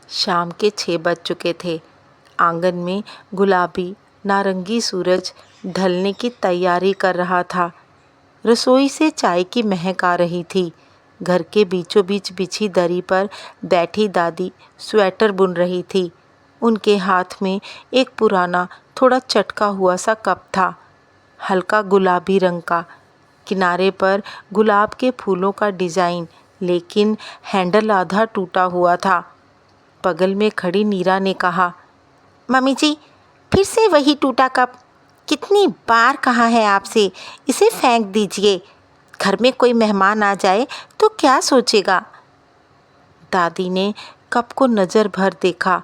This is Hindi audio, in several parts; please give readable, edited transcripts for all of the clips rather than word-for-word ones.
शाम के 6 बज चुके थे। आंगन में गुलाबी नारंगी सूरज ढलने की तैयारी कर रहा था। रसोई से चाय की महक आ रही थी। घर के बीचों बीच बिछी दरी पर बैठी दादी स्वेटर बुन रही थी। उनके हाथ में एक पुराना थोड़ा चटका हुआ सा कप था, हल्का गुलाबी रंग का। किनारे पर गुलाब के फूलों का डिज़ाइन, लेकिन हैंडल आधा टूटा हुआ था। बगल में खड़ी नीरा ने कहा, मम्मी जी, फिर से वही टूटा कप। कितनी बार कहा है आपसे, इसे फेंक दीजिए। घर में कोई मेहमान आ जाए तो क्या सोचेगा। दादी ने कप को नज़र भर देखा,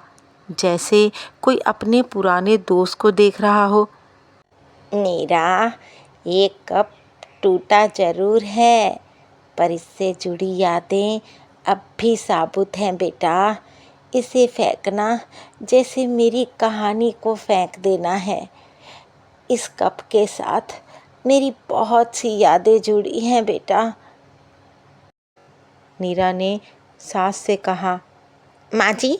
जैसे कोई अपने पुराने दोस्त को देख रहा हो। नीरा, ये कप टूटा जरूर है, पर इससे जुड़ी यादें अब भी साबुत हैं बेटा। इसे फेंकना जैसे मेरी कहानी को फेंक देना है। इस कप के साथ मेरी बहुत सी यादें जुड़ी हैं बेटा। नीरा ने सास से कहा, माँ जी,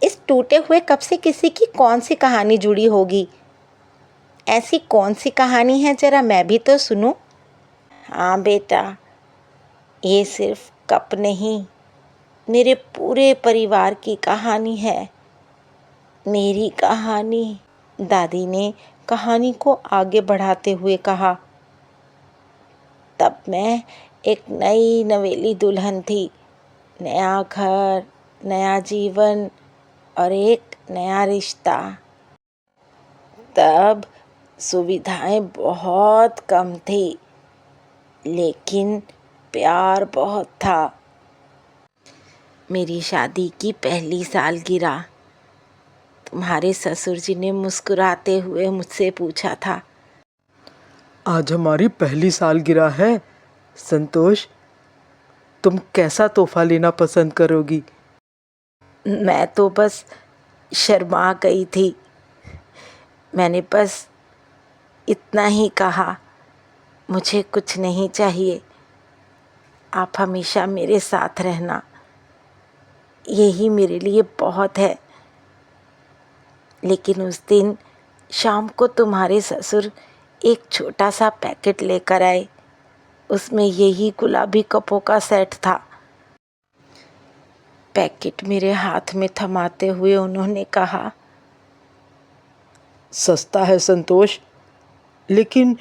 इस टूटे हुए कप से किसी की कौन सी कहानी जुड़ी होगी? ऐसी कौन सी कहानी है, जरा मैं भी तो सुनूं। हाँ बेटा, ये सिर्फ कप नहीं, मेरे पूरे परिवार की कहानी है। मेरी कहानी। दादी ने कहानी को आगे बढ़ाते हुए कहा, तब मैं एक नई नवेली दुल्हन थी। नया घर, नया जीवन और एक नया रिश्ता। तब सुविधाएं बहुत कम थी, लेकिन प्यार बहुत था। मेरी शादी की पहली सालगिरह तुम्हारे ससुर जी ने मुस्कुराते हुए मुझसे पूछा था, आज हमारी पहली सालगिरह है संतोष, तुम कैसा तोहफा लेना पसंद करोगी? मैं तो बस शर्मा गई थी। मैंने बस इतना ही कहा, मुझे कुछ नहीं चाहिए, आप हमेशा मेरे साथ रहना, यही मेरे लिए बहुत है। लेकिन उस दिन शाम को तुम्हारे ससुर एक छोटा सा पैकेट लेकर आए। उसमें यही गुलाबी कपों का सेट था। पैकेट मेरे हाथ में थमाते हुए उन्होंने कहा, सस्ता है संतोष, लेकिन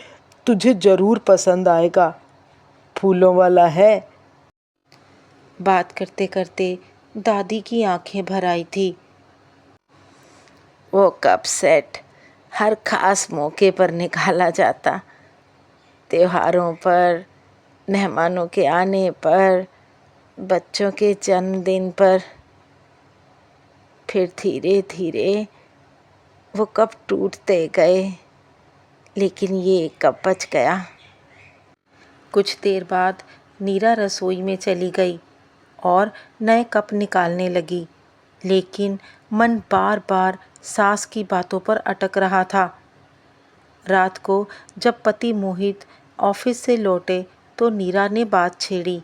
तुझे जरूर पसंद आएगा, फूलों वाला है। बात करते करते दादी की आंखें भर आई थी। वो कप सेट हर खास मौके पर निकाला जाता, त्योहारों पर, मेहमानों के आने पर, बच्चों के जन्मदिन पर। फिर धीरे धीरे वो कप टूटते गए, लेकिन ये कप बच गया। कुछ देर बाद नीरा रसोई में चली गई और नए कप निकालने लगी, लेकिन मन बार बार सास की बातों पर अटक रहा था। रात को जब पति मोहित ऑफिस से लौटे तो नीरा ने बात छेड़ी।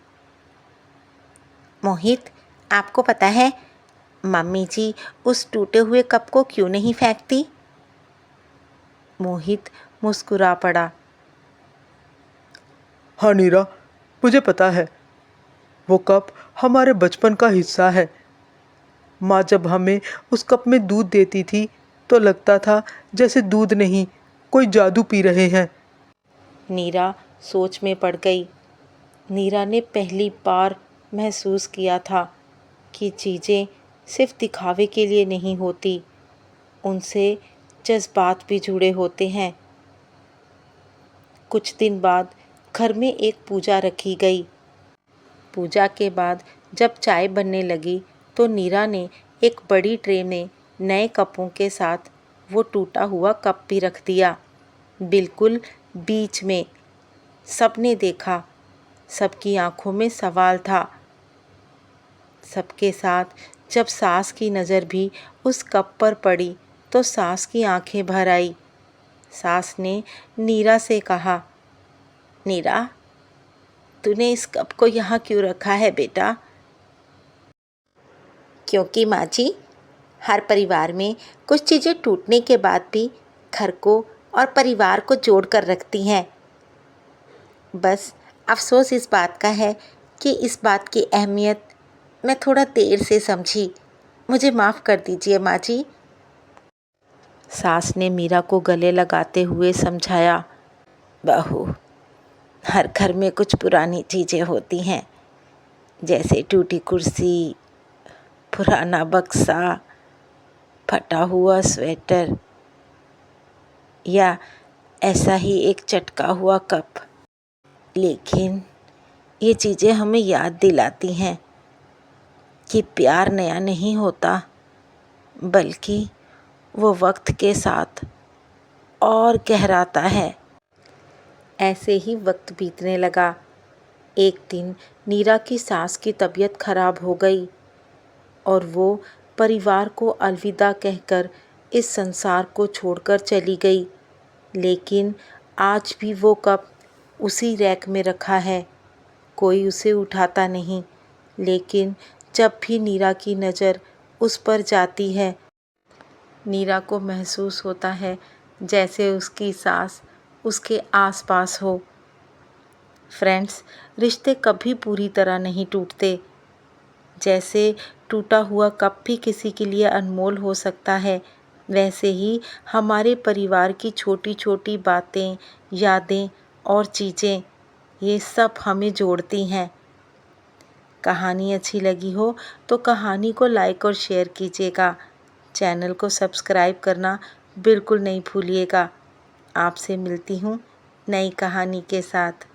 मोहित, आपको पता है मम्मी जी उस टूटे हुए कप को क्यों नहीं फेंकती? मोहित मुस्कुरा पड़ा। हाँ नीरा, मुझे पता है, वो कप हमारे बचपन का हिस्सा है। माँ जब हमें उस कप में दूध देती थी तो लगता था जैसे दूध नहीं, कोई जादू पी रहे हैं। नीरा सोच में पड़ गई। नीरा ने पहली बार महसूस किया था कि चीज़ें सिर्फ दिखावे के लिए नहीं होती, उनसे जज्बात भी जुड़े होते हैं। कुछ दिन बाद घर में एक पूजा रखी गई। पूजा के बाद जब चाय बनने लगी तो नीरा ने एक बड़ी ट्रे में नए कपों के साथ वो टूटा हुआ कप भी रख दिया, बिल्कुल बीच में। सबने देखा, सबकी आंखों में सवाल था। सबके साथ जब सास की नज़र भी उस कप पर पड़ी तो सास की आंखें भर आई। सास ने नीरा से कहा, नीरा, तूने इस कप को यहाँ क्यों रखा है बेटा? क्योंकि माँ जी, हर परिवार में कुछ चीज़ें टूटने के बाद भी घर को और परिवार को जोड़ कर रखती हैं। बस अफसोस इस बात का है कि इस बात की अहमियत मैं थोड़ा देर से समझी। मुझे माफ़ कर दीजिए माँ जी। सास ने मीरा को गले लगाते हुए समझाया। बहू, हर घर में कुछ पुरानी चीज़ें होती हैं, जैसे टूटी कुर्सी, पुराना बक्सा, फटा हुआ स्वेटर या ऐसा ही एक चटका हुआ कप। लेकिन ये चीज़ें हमें याद दिलाती हैं कि प्यार नया नहीं होता, बल्कि वो वक्त के साथ और गहराता है। ऐसे ही वक्त बीतने लगा। एक दिन नीरा की सास की तबीयत खराब हो गई और वो परिवार को अलविदा कहकर इस संसार को छोड़कर चली गई। लेकिन आज भी वो कप उसी रैक में रखा है। कोई उसे उठाता नहीं, लेकिन जब भी नीरा की नज़र उस पर जाती है, नीरा को महसूस होता है जैसे उसकी सास उसके आसपास हो। फ्रेंड्स, रिश्ते कभी पूरी तरह नहीं टूटते। जैसे टूटा हुआ कप भी किसी के लिए अनमोल हो सकता है, वैसे ही हमारे परिवार की छोटी छोटी बातें, यादें और चीज़ें, ये सब हमें जोड़ती हैं। कहानी अच्छी लगी हो तो कहानी को लाइक और शेयर कीजिएगा। चैनल को सब्सक्राइब करना बिल्कुल नहीं भूलिएगा। आपसे मिलती हूँ नई कहानी के साथ।